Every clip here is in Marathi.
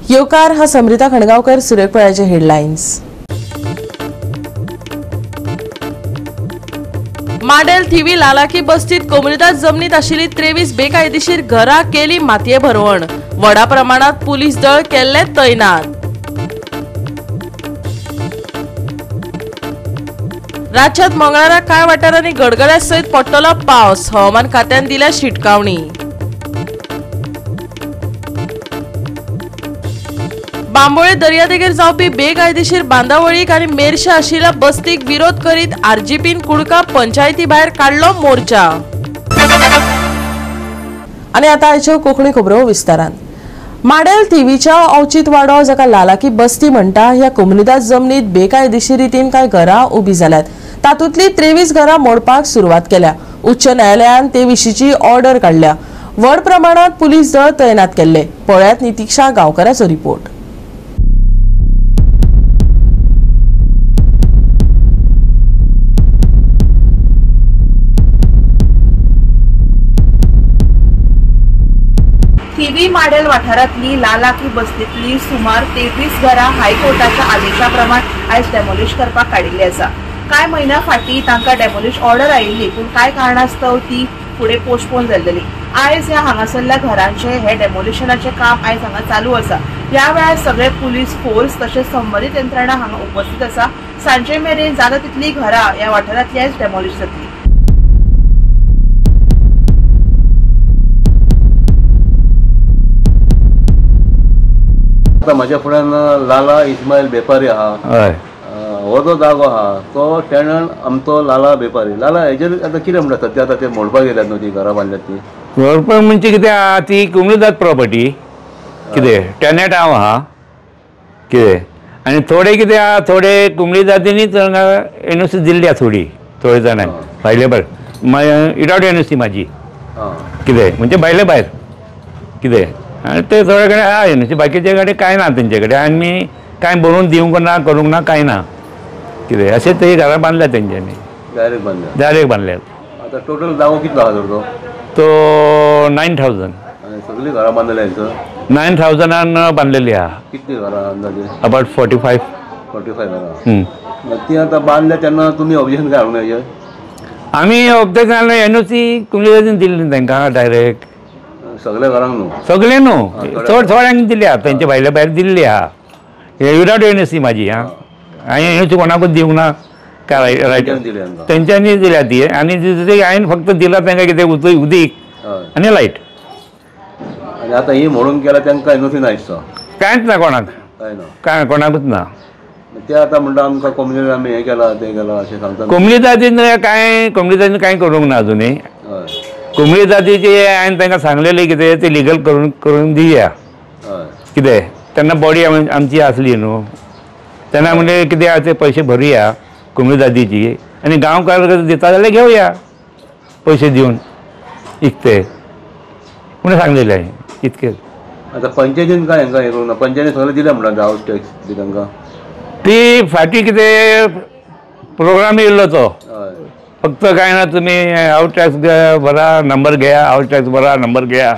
येवकार हा समृता खणगावकर, सुरेखपळ्याचे हेडलाईन्स। माडेल थिवी लालाकी बस्तीत कोमुनिदाद जमनीत आशिल्ली 23 बेकायदेशीर घरां केली मातये भरवण। व्हडा प्रमाणात पुलीस दळ केल्ले तैनात। राज्यात मंगळारा कांय वाठारांनी गडगड्या सयत पडटलो पावस, हवामान खात्यान दिल्या शिटकावणी। बांबोळे दर्यादेगेर जावपी बेकायदेशीर बांदावळीक आनी मेरशे आशिल्ल्या बस्तीक विरोध करीत आरजीपीन कुडका पंचायती भायर काडलो मोर्चा। आनी आतां आयच्यो कोंकणी खबरो विस्तारान। माडेल थिवीच्या औचितवाडो जाका लालाकी बस्ती म्हणटा ह्या कोमुनिदाद जमनीत बेकायदेशीर रितीन कांय घरां उबी जाल्यात। तातूंतली 23 घरां मोडपाक सुरवात केल्या। उच्च न्यायालयान ते विशींची ऑर्डर काडल्या। व्हड प्रमाणात पुलीस दळ तैनात केल्ले। पळयात नितीक्षा गांवकाराचो रिपोर्ट। थिवी माडेल वाठारांतली लालाकी बस्तीतली सुमार 23 घरां हायकोर्टाच्या आदेशाप्रमाण आयज डेमोलिश करपाक काडिल्ली आसा। कांय म्हयन्या फाटीं तांकां डेमोलिश ऑर्डर आयिल्ली, पूण कांय कारणास्तव ती फुडें पोस्टपोन जाल्ली। आयज ह्या हांगासरल्या घरांचे हे डेमोलिशनाचे काम आयज हांगा चालू आसा। ह्या वेळार सगळे पुलीस फोर्स तशेंच संबंदीत यंत्रणा हांगा उपस्थित आसा। सांजे मेरेन जाता तितली घरां ह्या वाठारांतली आयज डेमोलिश जातली। म्हज्या फुड्यान लाला इस्माईल बेपारी आहा, हो जो जागो आहा तो टॅनंट आमचो लाला बेपारी। लाला हेजेर आतां कितें म्हणटा सद्या आतां ते मोडपाक गेल्यात न्हू ती घरां बांदल्यात ती? मोडपाक म्हणजे कितें आहा ती कोमुनिदाद प्रॉपर्टी, कितें टॅनंट हांव आहा कितें, आनी थोडे कितें आहा थोडे कोमुनिदादींनीच एनओसी दिल्ली थोडी थोडे जाणांक भायले भायर विदावट एनओसी म्हाजी कितें म्हणजे भायले भायर कितें, आनी ते थोडे कडेन आहा एनओसी, बाकीचे कडेन कांय ना तेंचे कडेन। आमी कांय बरोवन दिवंक ना करूंक ना कांय ना कितें, अशें ते घरां बांदल्या तेंच्यांनी डायरेक्ट बांदल्यात। आतां टोटल जागो कितलो आहा तर तो 9000 आनी सगळीं घरां बांदल्या हांचो 9000 बांदलेली आहा। कितली घरां अंदाजे? अबाउट 45 घरां। ती आतां बांदल्या तेन्ना तुमी ऑब्जेक्शन काय हाडूंक ना हेजेर? आमी ऑब्जेक्शन हाडलें, एनओसी कोमुनिदादीन दिल्ली तांकां डायरेक्ट सगळ्या घरांक न्हू? सगळे न्हू, थोड्यांक दिली आहा, तेंचे भायल्या भायर दिल्ली आहा विदावट एनओसी म्हाजी। हांवें एनओसी कोणाकूच दिवंक ना काय रायट तेंच्यांनी दिल्या ती, आनी हांवें फक्त दिला तांकां कितें उदीक आनी लायट। आनी आतां ही मोडून गेल्या तांकां एनओसी ना दिसता? कांयच ना कोणाक, कांय कोणाकूच ना। ते आतां म्हणटा आमकां कोमुनिदाद आमी हें केलां तें केलां अशें सांगता। कोमुनिदादीन कांय करूंक ना अजुनूय। कोमुनिदादीचे हांवें तांकां सांगलेलें कितें ते लिगल करून दिया कितें, तेन्ना बॉडी आमची आसली न्हू, तेन्ना म्हणजे कितें आहा ते पयशे भरुया कोमुनिदादीची, आनी गांवकार दिता जाल्यार घेवया पयशे दिवन इकते म्हणून सांगलेलें हांवें इतकेंच। आतां पंचायतीन काय हांकां हें करूंक ना? पंचायतीन सगळें दिलें म्हणटा हावस टॅक्स बी तांकां? ती फाटीं कितें प्रोग्राम येयल्लो तो, फक्त काय ना तुमी हावस टॅक्स भरा नंबर घेया, हावस टॅक्स भरा नंबर घेया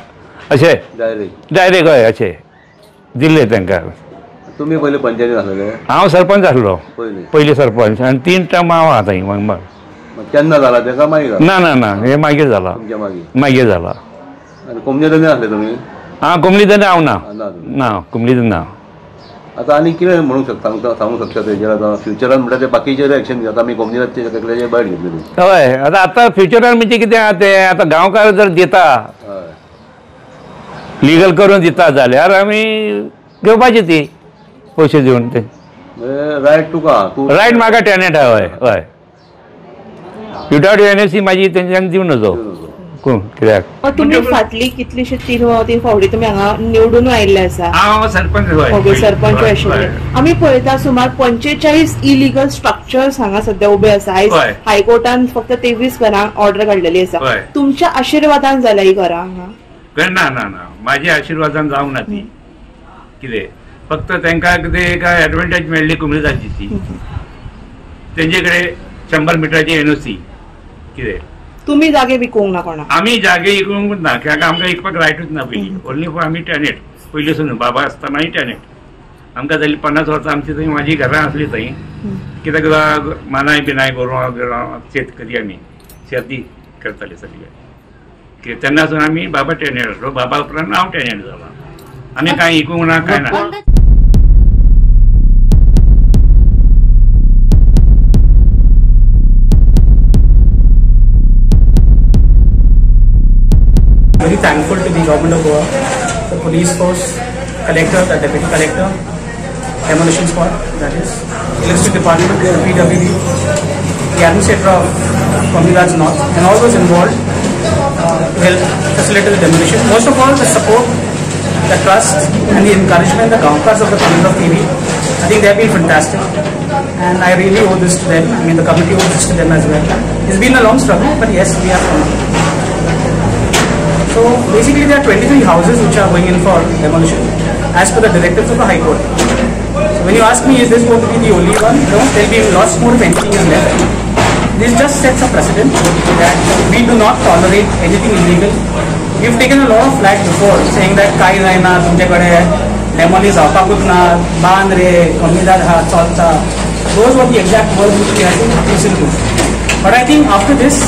अशें डायरेक्ट हय अशें दिल्लें तांकां। तुमी पयलीं पंचायतीन आसलेले? हांव सरपंच आसलो पयलीं सरपंच, आनी 3 टर्म हांव आहा थंय वांगड। केन्ना जाला तेका मागीर? ना हे मागीर जाला, मागीर जाला। आनी कोमुनिदादीन आसले तुमी? कोमुनिदादीन हांव ना कोमुनिदादीन ना। आतां आनी कितें म्हणूंक शकता सांगूंक शकता तेजेर? आतां फ्युचरान म्हणटा ते बाकीचे एक्शन घेतात, आमी कोमुनिदादचे एकल्याचे भायर घेतले हय। आतां फ्युचरान म्हणजे कितें आहा ते आतां गांवकार जर दिता लिगल करून दिता जाल्यार आमी घेवपाची ती पयशे दिवन। ते रायट तुका? रायट म्हाका टॅनंट आहा हय विदावट एनओसी म्हाजी तेंच्यांक दिवन नजो कित्याक। तुमी फाटली कितलीशी 3 फावटी तुमी हांगा निवडून आयिल्ले आसा? हांव सरपंच ओके सरपंच आशिल्ले। आमी पळयता सुमार 45 इलिगल स्ट्रक्चर्स हांगा सध्या उबे आसा। आयज हायकोर्टान फक्त 23 घरां ऑर्डर काडलेली आसा। तुमच्या आशिर्वादान जाल्या ही घरां हांगा? ना म्हाज्या आशिर्वादान जावंक ना ती कितें, फक्त तांकां कितें एक एडवांटेज मेळ्ळी कोमुनिदादीची, तेंचे कडेन 100 मिटराची एनओसी कितें। तुम्ही जागे विकूंक ना कोणाक? आमी जागे विकूंक ना, कित्याक आमकां विकपाक रायटूच ना पयलीं, ओन्ली फॉर आमी टॅनंट। पयलींसून बाबा आसतना टॅनट आमकां जाली 50 वर्सां आमची थंय म्हाजी घरां आसली थंय कित्याक मानाय बिनाय गोरवां शेतकरी आमी शेती करताले सगळे तेन्नासून आमी बाबा टॅनट आसलो बाबा उपरांत हांव टॅनट जाला आनी कांय इकूंक ना कांय ना. Very thankful to the government of Goa, the police force, collector, the deputy collector, demolition squad, that is, electricity department, the PWD, the administrator of Communidad North, and all those involved to help facilitate the demolition. Most of all, the support, the trust, and the encouragement, the Gaonkas of the Communidad TV. I think they have been fantastic, and I really owe this to them. I mean, the committee owes this to them as well. It's been a long struggle, but yes, we have come. So basically there are 23 houses which are going in for demolition as per the directives of the High Court. So when you ask me is this going to be the only one, no, there will be lots more if anything is left. This just sets a precedent that we do not tolerate anything illegal. We've taken a lot of flack before saying that kai naina tumchekade demolish जावपाकूच ना बांद रे कमीदार हा चलता. Those were the exact words which we had to listen to. But I think after this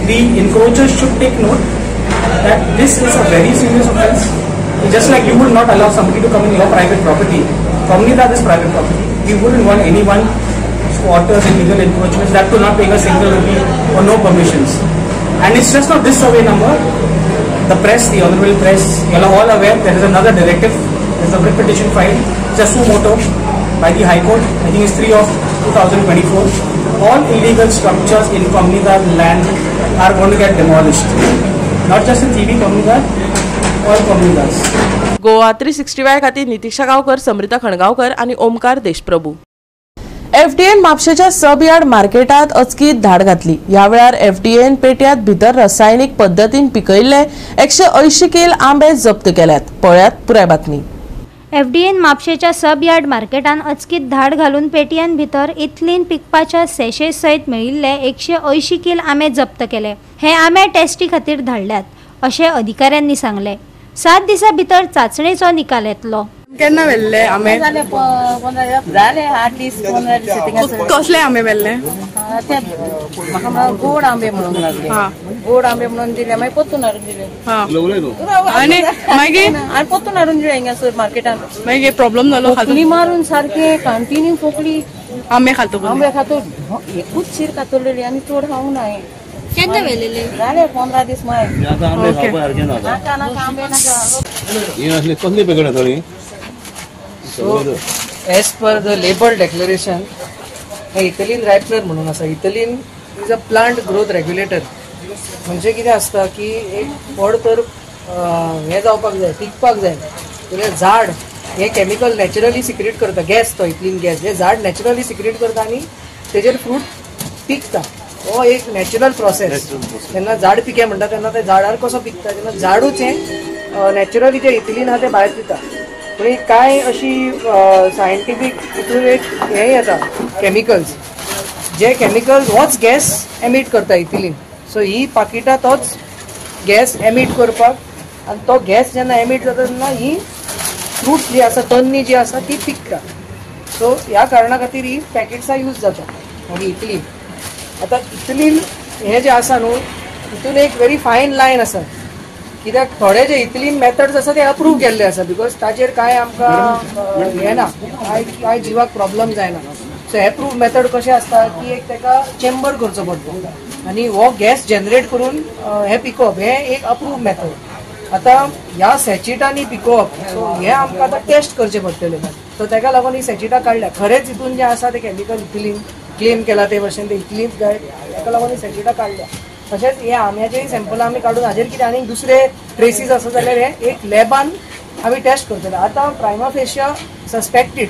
the encroachers should take note that this is a very serious offence. Just like you would not allow somebody to come in your private property, Communidad is private property. We wouldn't want anyone squatters, illegal encroachments, that to not paying a single rupee or no permissions. And it's just not this survey number. The press, the honorable press, you are all aware there is another directive. There is a writ petition filed, just suo moto by the High Court. I think it's 3 of 2024. All illegal structures in Communidad land are going to get demolished. Not just in TV Communidad, all Communidads. Goa 365 खातीर नितीशा गांवकर, समृता खणगांवकर आणि ओमकार देशप्रभू. एफडीएन म्हापशेच्या सब यार्ड मार्केटात अचकीत धाड घातली. ह्या वेळार एफडीएन पेट्यांत भितर रासायनिक पद्दतीन पिकयल्ले 180 किल आंबे जप्त केल्यात. पळयात पुराय बातमी. एफडीएन म्हापशेच्या सब यार्ड मार्केटान अचकीत धाड घालून पेटयेन भितर इथलीन पिकपाच्या सॅशे सयत मेळिल्ले 180 किल आंबे जप्त केले. हे आंबे टेस्टी खातीर धाडल्यात अशें अधिकाऱ्यांनी सांगले. 7 दिसां भितर चाचणेचो निकाल येतलो. केन्ना व्हेल्ले आंबे जाले 15 दीस कसले आंबे व्हेल्ले ते म्हाका गोड आंबे म्हणून लागले. गोड आंबे म्हणून दिले मागीर पोत्तून हाडून दिले आनी मागीर आनी पोत्तून हाडून दिले हिंगासर मार्केटान. मागीर प्रॉब्लेम जालो खोकली मारून सारखे कंटिन्यू खोकली आंबे खातो आंबे खातो एकूच शीर खातोलेली आनी चड खावंक ना. केन्ना व्हेलेले जाले 15 दीस मागीर आंबे आंबे नाका. कसली पेकड थोडी. So, as per the label declaration, ethylene ripener म्हणून आसा. Ethylene is a plant growth regulator. म्हणजे कितें आसता की एक व्हड तर हें जावपाक जाय पिकपाक जाय जाल्यार झाड हे केमिकल नॅचरली सिक्रेट करता. गॅस तो इथिलीन गॅस हे झाड नॅचरली सिक्रेट करता आनी तेजेर फ्रूट पिकता. हो एक नॅचरल प्रोसेस. जेन्ना झाड पिके म्हणटा तेन्ना ते झाडार कसो पिकता तेन्ना झाडूच हें नॅचरली जे इथिलीन आहा तें भायर पिता. पूण कांय अशी सायंटिफीक हितून एक हें येता कॅमिकल्स जे कॅमिकल्स होच गॅस एमीट करता इथिलीन. सो ही पाकिटां तोच गॅस एमीट करपाक आनी तो गॅस जेन्ना एमीट जाता तेन्ना ही फ्रूट्स जी आसा तन्नी जी आसा ती पिकता. सो ह्या कारणा खातीर ही पॅकेट्सां यूज जाता. मागीर इथिलीन आतां इथिलीन हें जें आसा न्हू हितून एक व्हेरी फायन लायन आसा. कित्याक थोडे जे इथिलीन मेथड्स आसा ते अप्रूव केल्ले आसा बिकॉज ताचेर कांय आमकां हें ना कांय जिवाक प्रॉब्लम जायना. सो अप्रूव मेथड कशें आसता की एक ताका चेंबर करचो पडटा आनी हो गॅस जनरेट करून हें पिकोवप हें एक अप्रूव मेथड. आतां ह्या सॅचिटांनी पिकोवप सो हें आमकां आतां टेस्ट करचें पडटलें. सो ताका लागून ही सॅचिटां काडल्या. खरेंच हितून जें आसा तें कॅमिकल इथिलीन क्लेम केला ते भशेन ते इथिलीनच गाय ताका लागून ही सॅचिटां काडल्या. तशेंच हे आंब्याचेय सॅम्पलां आमी काडून हाजेर कितें आनी दुसरे ट्रेसीस आसा जाल्यार हे एक लॅबान आमी टेस्ट करतले. आतां प्रायमा फेशिया सस्पेक्टेड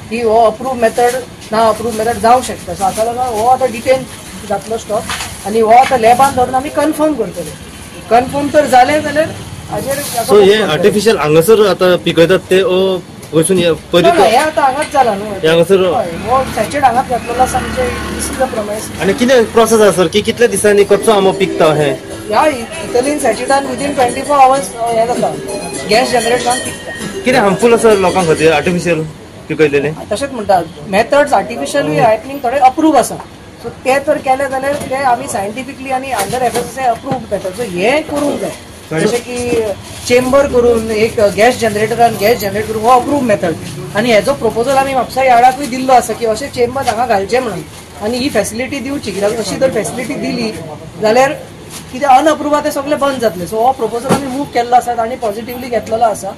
की हो अप्रूव मेथड ना अप्रूव मेथड जावंक शकता. सो हाका लागून हो आतां डिटेन जातलो स्टॉक आनी हो आतां लॅबान धरून आमी कन्फर्म करतले. कन्फर्म तर जालें जाल्यार हाजेर. सो हे आर्टिफिशियल हांगासर आतां पिकयतात ते वचून पयलीं हे आतां हांगाच जाला न्हू. हांगासर हो सॅचेट हांगाच घातलेलो आसा. आमचे दिस इज द प्रॉमिस. आनी कितें प्रोसेस आसा सर की कितल्या दिसांनी कच्चो आंबो पिकता हे ह्या इटलीन सॅचिटान विदीन 24 hours हे जाता गॅस जनरेट जावन पिकता. कितें हार्मफूल आसा लोकां खातीर आर्टिफिशियल पिकयलेले? तशेंच म्हणटात मेथड्स आर्टिफिशियली आय थिंक थोडे अप्रूव आसा. सो ते तर केले जाल्यार ते आमी सायंटिफिकली आनी under FSSAI approve method. So हे करूंक जाय. जशें की चेंबर करून एक गॅस जनरेटरान गॅस जनरेट करून हो अप्रूव मेथड. आनी हेजो प्रपोजल आमी म्हापसा यार्डाकूय दिल्लो आसा की अशें चेंबर हांगा घालचें म्हणून आनी ही फॅसिलिटी दिवची. कित्याक अशी जर फॅसिलिटी दिली जाल्यार कितें अनअप्रूव्हा ते सगळे बंद जातले. सो हो प्रपोजल आमी मूव केल्लो आसा आनी पॉझिटिव्हली घेतलेलो आसा.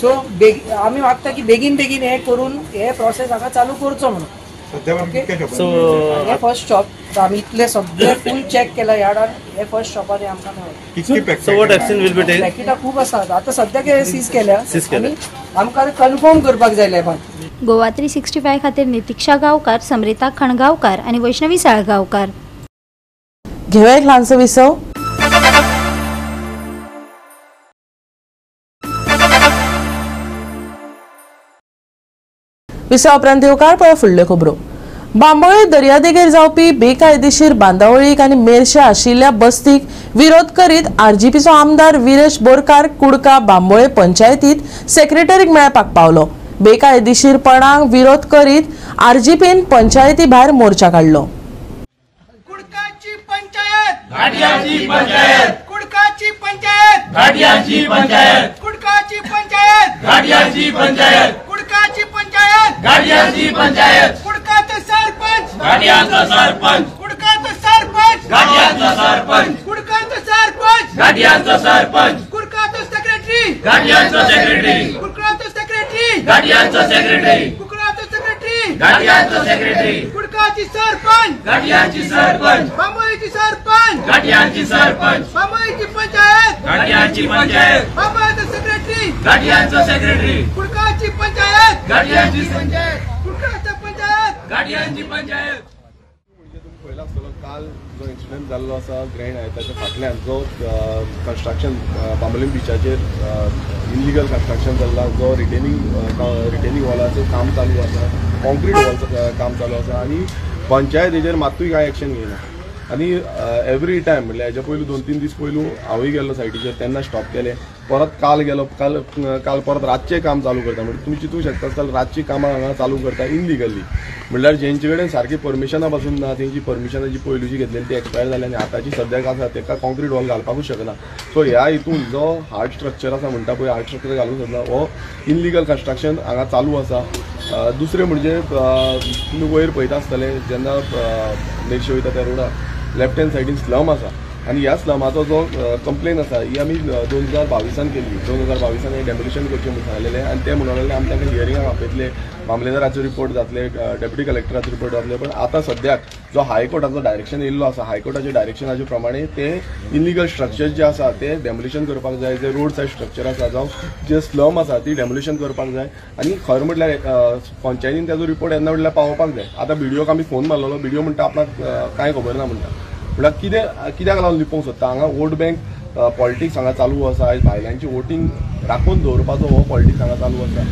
सो आमी मागता की बेगीन बेगीन हे करून हे प्रोसेस हांगा चालू करचो म्हणून. सो हे फर्स्ट शॉप आमी इतले सगळे फूल चॅक केला यार्डान. हे फर्स्ट शॉपान आमकां मेळ्ळें. So what action will be taken? पॅकेटां खूब आसात. आतां सद्याक हे सीज केल्या आनी आमकां कन्फर्म करपाक जाय लॅबान. गोवा 365 खातीर नितिक्षा गांवकार, समरिता खणगांवकार आणि वैष्णवी साळगांवकार. घेऊया एक ल्हानसो विसव. विसवा उपरांत येवकार पळय फुडल्यो खबरो. बांबोळे दर्यादेगेर जावपी बेकायदेशीर बांदावळीक आनी मेरशे आशिल्ल्या बस्तीक विरोध करीत RGPचो आमदार विरेश बोरकार कुडका बांबोळे पंचायतीत सेक्रेटरीक मेळपाक पावलो. बेकायदेशीरपणाक विरोध करीत RGPन पंचायती भायर मोर्चा काडलो. कुडकाची पंचायत घाटियाची पंचायत कुडकाची पंचायत घाटियाची पंचायत कुडकाची पंचायत घाटियाची पंचायत कुडकाची पंचायत घाटियाची पंचायत कुडकाचा सरपंच घाटियाचा सरपंच कुडकाचा सरपंच घाटियाचा सरपंच कुडकाचा सरपंच घाटियाचा सरपंच कुडकाचा सेक्रेटरी घाटियाचा सेक्रेटरी कुडकाचा सेक्रेटरी घाटियाचा सेक्रेटरी कुडकाचा सेक्रेटरी घाटियाचा सेक्रेटरी कुडकाची सरपंच घाटियाची सरपंच बांबोळीची सरपंच घाटियाची सरपंच बांबोळीची पंचायत घाटियाची पंचायत बांबोळीचा सेक्रेटरी घाटियाचा सेक्रेटरी कुडकाची पंचायत घाटियाची पंचायत कुडकाचा पंचायत घाटियाची पंचायत. पयला आसतलो काल जो इन्सिडंट जाल्लो आसा ग्रँड हायताच्या फाटल्यान जो कन्स्ट्रक्शन बांबोलीम बिचाचेर इल्लिगल कन्स्ट्रक्शन जाल्ला, जो रिटेनिंग वॉलाचें काम चालू आसा, कॉन्क्रीट वॉलचं काम चालू आसा आनी पंचायत हेजेर मात्तूय कांय एक्शन घेयना. आनी एवरी टायम म्हणल्यार हेच्या पयलू 2-3 दीस पयलू हांवूय गेल्लो सायटीचेर तेन्ना स्टॉप केले. परत काल गेलो, काल परत रातचें काम चालू करता. म्हणजे तुमी चिंतूंक शकता रातची कामां हांगा चालू करता इनलिगली. म्हणल्यार जेंचे कडेन सारकी परमिशनां पासून ना, तेंची परमिशनां जी पयलूची घेतलेली ती एक्सपायर जाली आनी आतांची सद्याक आसा तेका कॉन्क्रीट वॉल घालपाकूच शकना. सो ह्या हितून जो हार्ड स्ट्रक्चर आसा म्हणटा पळय, हार्ड स्ट्रक्चर घालूंक शकना, हो इनलिगल कन्स्ट्रक्शन हांगा चालू आसा. दुसरें म्हणजे तुमी वयर पळयता आसतले जेन्ना मेरशे वयता त्या रोडार लेफ्ट हँड सायडीन स्लम आसा आनी ह्या स्लमाचो जो कंप्लेन आसा ही आमी 2022 केल्ली. 2022 डेमोलिशन करचें म्हणून सांगलेलें आनी ते म्हणून आमी तांकां हियरिंगाक आपयतले. मामलेदाराचो रिपोर्ट जातले, डेप्युटी कलेक्टराचो रिपोर्ट जातले. पण आतां सद्याक जो हायकोर्टाचो डायरेक्शन येयल्लो आसा, हायकोर्टाच्या डायरेक्शनाचे प्रमाणे ते इनलिगल स्ट्रक्चर जे आसा ते डेमोलिशन करपाक जाय. जे रोड सायड स्ट्रक्चर आसा जावं जे स्लम आसा ती डेमोलिशन करपाक जाय. आनी खरें म्हटल्यार पंचायतीन ताजो रिपोर्ट येन्ना म्हटल्यार पावोवपाक जाय. आतां BDOक आमी फोन मारलेलो, BDO म्हणटा आपणाक कांय खबर ना म्हणटा. म्हटल्यार कित्याक लागून लिपोवंक सोदता? हांगा वोट बँक पॉलिटिक्स हांगा चालू आसा. आयज भायल्यांची वोटींग राखून दवरपाचो हो पॉलिटिक्स हांगा चालू आसा.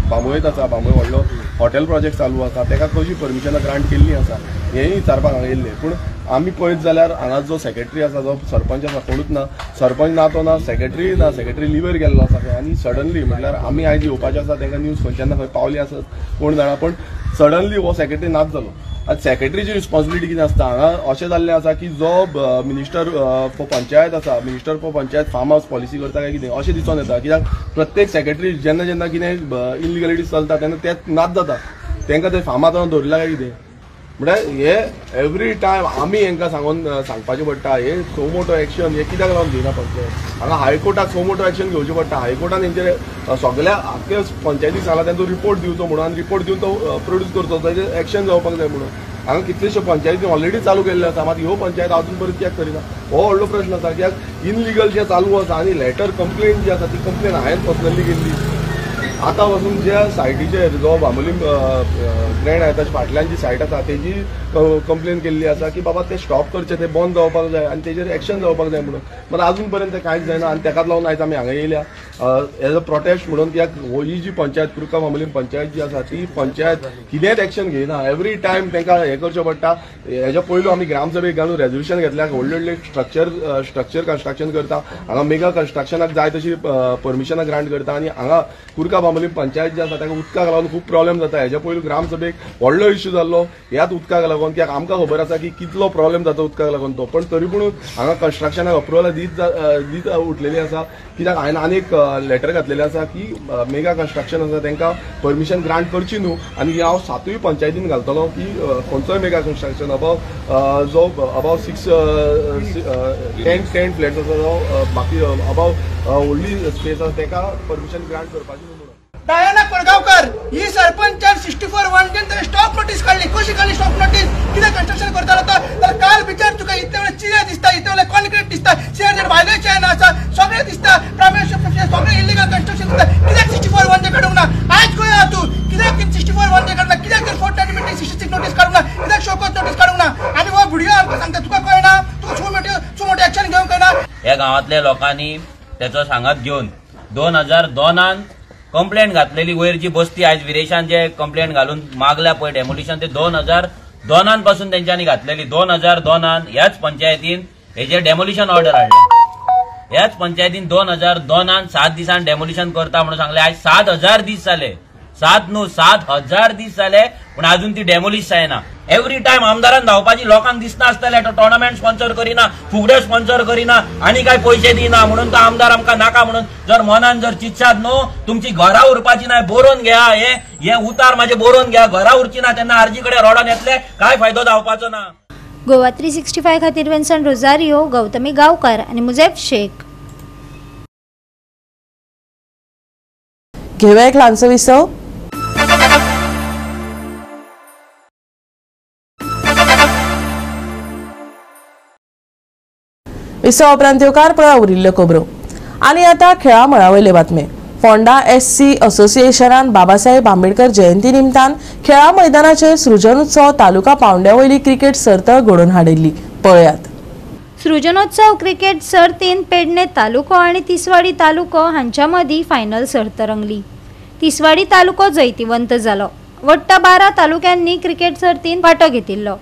बांबोळेंत आसा, बांबोळे व्हडलो हॉटेल प्रोजेक्ट चालू आसा, ताका कशी परमिशनां ग्रांट केल्ली आसा हेंय विचारपाक हांगा येयल्ले. पूण आमी पळयत जाल्यार हांगा जो सेक्रेटरी आसा, जो सरपंच आसा, कोणूच ना. सरपंच ना तो ना, सेक्रेटरी ना, सेक्रेटरी लिव्हर गेल्लो आसा. आनी सडनली म्हटल्यार आमी आयज येवपाचें आसा, तांकां न्यूज खंयच्यान खंय पावली आसत कोण जाणा, पण सडनली हो सेक्रेटरी नाच जालो. आतां सेक्रेटरीची रिस्पॉन्सिबिलिटी कितें आसता? हांगा अशें जाल्लें आसा की जो मिनिस्टर फॉर पंचायत आसा, मिनिस्टर फॉर पंचायत फार्म हावस पॉलिसी करता काय कितें अशें दिसून येता. कित्याक प्रत्येक सेक्रेटरी जेन्ना जेन्ना कितें इनलिगलिटीज चलता तेन्ना तें नाच जाता. तांकां ते फार्मात दवरला काय कितें? म्हटल्यार हे एवरी टायम आमी हांकां सांगपाचें पडटा हे सो मोटो एक्शन हे कित्याक लागून घेयना पंचायत. हांगा हायकोर्टाक सो मोटो एक्शन घेवचें पडटा. हायकोर्टान हेंचेर सगळ्या आख्या पंचायतीक सांगला तांचो रिपोर्ट दिवचो म्हणून आनी रिपोर्ट दिवन तो प्रोड्यूस करचो, ताचेर एक्शन जावपाक जाय म्हणून. हांगा कितलेशे पंचायती ऑलरेडी चालू केल्ले आसा, मात ह्यो पंचायत अजून पर्यंत कित्याक करिना हो व्हडलो प्रश्न आसा. कित्याक इनलिगल जें चालू आसा आनी लेटर कंप्लेन जी आसा ती कंप्लेन हांवें पर्सनली केल्ली. आतां वचून ज्या सायटीचेर जो बांबोलीम ग्रँड हायताच्या फाटल्यान जी सायट आसा तेजी कंप्लेन केल्ली आसा की बाबा ते स्टॉप करचे, ते बंद जावपाक जाय आनी तेजेर एक्शन जावपाक जाय म्हणून. मात अजून पर्यंत तें कांयच जायना आनी तेकाच लागून आयज आमी हांगा येयल्या एज अ प्रोटेस्ट म्हणून. कित्याक ही जी पंचायत कुडका बांबोलीम पंचायत जी आसा ती पंचायत कितेंच एक्शन घेयना. एवरी टायम तांकां हें करचें पडटा. हेज्या पयलू आमी ग्रामसभेक घालून रेजोल्युशन घेतल्याक व्हडले स्ट्रक्चर कन्स्ट्रक्शन करता, हांगा मेगा कन्स्ट्रक्शनाक जाय तशी परमिशनां ग्रांट करता आनी हांगा कुडका बांबोलीम पंचायत जी आसा ताका उदकाक लागून खूब प्रॉब्लेम जाता. हेज्या पयलू ग्रामसभेक व्हडलो इश्यू जाल्लो ह्याच उदकाक लागून. कित्याक आमकां खबर आसा की कितलो प्रॉब्लेम जाता उदकाक लागून तो, पण तरी पूण हांगा कन्स्ट्रक्शनाक अप्रुवल दीत उठलेली आसा. कित्याक हांवें आनीक लेटर घातलेलें आसा की मेगा कन्स्ट्रक्शन आसा तांकां परमिशन ग्रांट करची न्हू आनी हांव 7य पंचायतीन घालतलो की खंयचोय मेगा कन्स्ट्रक्शन अबाव 10 फ्लॅट्स आसा जो बाकी अबाव व्हडली स्पेस आसा ताका परमिशन ग्रांट करपाची न्हू. डायना कोळगावकर ही सरपंचान 64 स्टॉप नोटीस काढली. कशी काढली स्टॉप नोटीस? कितें कन्स्ट्रक्शन करतालो तर काल विचार तुका इतले वेळ चिरे दिसता, इतले वेळ कॉन्क्रीट दिसता, शेअर भायले आसा सगळे दिसता, प्रायवेट सगळे इलिगल कन्स्ट्रक्शन दिसता. कित्याक 64 काडूंक ना? आज खंय आहा तूं? कित्याक 64 काडूंक ना? कित्याक तर 490 नोटीस काडूंक ना? कित्याक शोकत नोटीस काडूंक ना? आनी हो व्हिडिओ आमकां सांगता तुका कळना? तुका मोठी एक्शन घेवंक कळना? ह्या गांवांतल्या लोकांनी त्याचो सांगात घेवन 2002 कंप्लेंट घातलेली. वयर जी बस्ती आयज विरेशान जे कंप्लेंट घालून मागल्या पळय डेमोलिशन ते 2002 पासून तेंच्यांनी घातलेली. 2002 ह्याच पंचायतीन हेजेर डेमोलिशन ऑर्डर हाडली. ह्याच पंचायतीन 2002 7 दिसान डेमोलिशन करता म्हणून सांगले. आज 7000 दीस जाले, 7000 दीस जाले पण अजून ती डेमोलिश जायना. एवरी टाइम आमदारान धांवपाची लोकांक दिसना आसतले तो टोर्नामेंट स्पॉन्सर करिना, फुगड्यो स्पॉन्सर करिना आनी काय पैसे दिना म्हणून तो आमदार आमकां नाका म्हणून. जर मनान जर चिंतशात न्हू तुमची घरा उरपाची ना, बरोवन घ्या. हे उतार माझे बरोवन घ्या. घरा उरची ना तेन्ना आरजी कडेन रोडोन येतले, काय फायदो जावपाचो ना. गोवा 365 खातीर विन्सन रोजारियो, गौतमी गांवकार आनी मुजेफ शेख. घेऊया एक ल्हानसो विसव. विसव उपरांत येवकार पळया उरिल्ल्यो खबरो. आनी आतां खेळा मळावयले बातमे. फोंडा SC असोसिएशनान बाबासाहेब आंबेडकर जयंती निमतान खेळा मैदानाचेर सृजनोत्सव तालुका पावंड्यावयली क्रिकेट सर्त घडोवन हाडिल्ली. पळयात. सृजनोत्सव क्रिकेट सर्तीन पेडणे तालुको आनी तिसवाडी तालुको हांच्या मदीं फायनल सर्त रंगली. तिसवाडी तालुको जैतिवंत जालो. वट्ट 12 तालुक्यांनी क्रिकेट सर्तीन वांटो घेतिल्लो.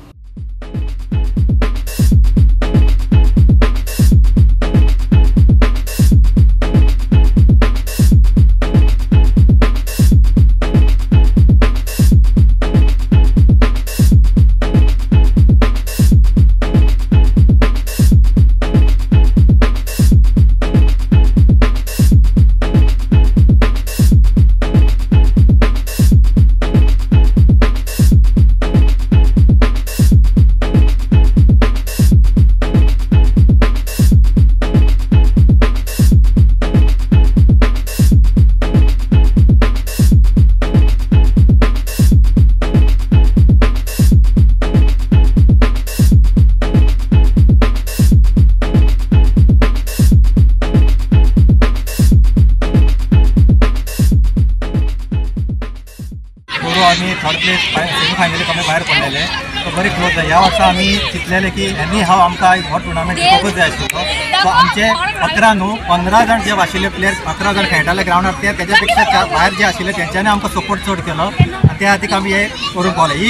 आम्ही थर्ड प्लेस सेमीफायनलीक आमी भायर पडलेले. तो बरी क्लोज जाय. ह्या वर्सा आमी चिंतलेले की एनी हांव आमकां हो टुर्नामेंट जिखोवूच जाय आशिल्लो. सो आमचे 11 न्हू 15 जाण जे आशिल्ले प्लेयर्स 11 जाण खेळटाले ग्रावंडार ते तेज्या पेक्षा भायर जे आशिल्ले तेंच्यांनी आमकां सपोर्ट चड केलो आनी त्या खातीर आमी हे करून पावले. ही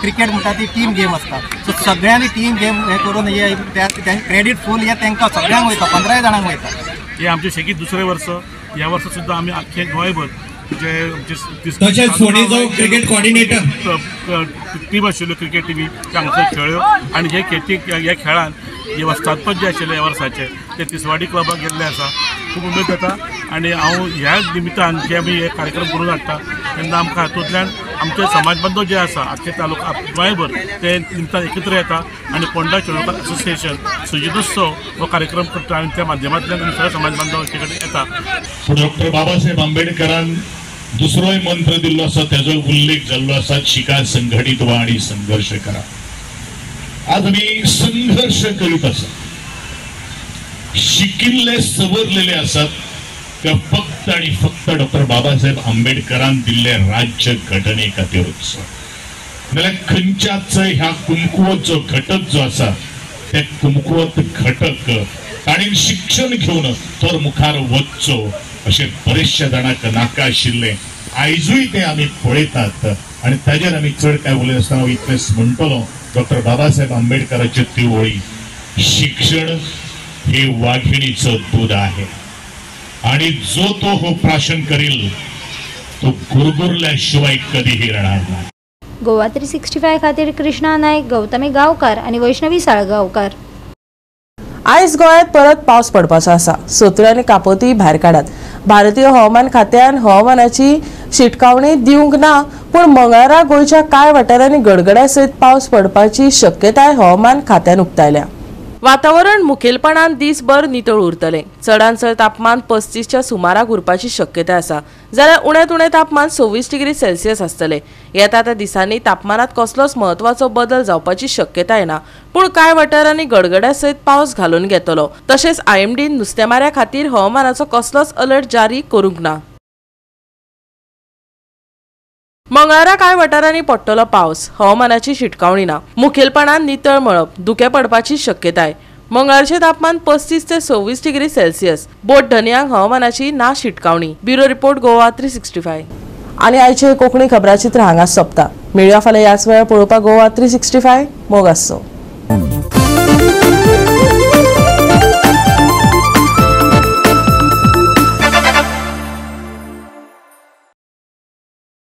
क्रिकेट म्हणटा ती टीम गेम आसता. सो सगळ्यांनी टीम गेम हे करून हे क्रेडीट फूल हे तांकां सगळ्यांक वयता, 15 जाणांक वयता. हे आमचे सेगीत दुसरे वर्स. ह्या वर्सा सुद्दां आमी आख्खे गोंयभर तशेंच फोंडेचो क्रिकेट कॉर्डिनेटर टीम आशिल्ल्यो क्रिकेट टीमी ते हांगासर खेळ्यो आनी हे खेळान जे वस्तादपद जे आशिल्ले ह्या वर्साचे ते तिसवाडी क्लबाक गेल्ले आसा. खूब उमेद जाता आनी हांव ह्या निमित्तान जे आमी हे कार्यक्रम करून हाडटा तेन्ना आमकां हातूंतल्यान आमचे समाज बांदव जे आसा आख्खे तालुका गोंयभर ते निमतान एकत्र येता आनी फोंडा चेडवकार असोसिएशन सृजनोत्सव हो कार्यक्रम करता आनी त्या माध्यमांतल्यान आमी सगळे समाज बांदव एके कडेन येता. डॉक्टर बाबासाहेब आंबेडकरान दुसरोय मंत्र दिल्लो आसा, तेजो उल्लेख जाल्लो आसा, शिका, संघटीत व्हा आणि संघर्ष करा. आज आमी संघर्ष करीत आसा. शिकिल्ले सवरलेले आसात फक्त आणि फक्त डॉक्टर बाबासाहेब आंबेडकरान दिल्ले राज्य घटने खातीरूच नाल्यार खंयच्याच ह्या कुमकुवत जो घटक जो आसा ते कुमकुवत घटक ताणें शिक्षण घेवन तर मुखार वचचो अशें बरेचशे जाणांक नाका आशिल्लें आयजूय ते आमी पळयतात आनी ताजेर आमी चड काय उलयनासतना हांव इतलेंच म्हणटलो डॉक्टर बाबासाहेब आंबेडकराच्यो त्यो वळी शिक्षण हे वाघिणीचं दूध आहे आणि जो तो हो प्राशन करील तो गुरगुरल्याशिवाय कधीही राहणार नाही. गोवा 365 खातीर कृष्णा नायक, गौतमी गांवकार आणि वैष्णवी साळगांवकार. आयज गोंयांत परत पावस पडपाचो आसा. सोतुर आनी कापोती भायर काडात. भारतीय हवामान खात्यान हवामानाची शिटकावणी दिवंक ना, पूण मंगळारा गोंयच्या कांय वाठारांनी गडगड्या सयत पावस पडपाची शक्यताय हवामान खात्यान उक्तायल्या. वातावरण मुखेलपणान दिसभर नितळ उरतले. चडांत चड तापमान 35च्या सुमाराक उरपाची शक्यताय आसा, जाल्यार उण्यांत उणें तापमान 26 डिग्री सेल्सियस आसतले. येता त्या दिसांनी तापमानात कसलोच म्हत्वाचो बदल जावपाची शक्यताय ना, पूण कांय वाठारांनी गडगड्या सयत पावस घालून घेतलो. तशेंच IMDन नुस्तेमाऱ्या खातीर हवामानाचो कसलोच अलर्ट जारी करूंक ना. मंगळारा कांय वाठारांनी पडटलो पावस. हवामानाची शिटकावणी ना. मुखेलपणान नितळ मळब, धुकें पडपाची शक्यताय. मंगळारचे तापमान 35 ते 26 डिग्री सेल्सियस. बोट धन्यांक हवामानाची ना शिटकावणी. Bureau report Goa 365. आनी आयचे कोंकणी खबराचित्र हांगाच सोंपता. मेळया फाल्यां ह्याच वेळार पळोवपाक गोवा 365 मोग आसचो.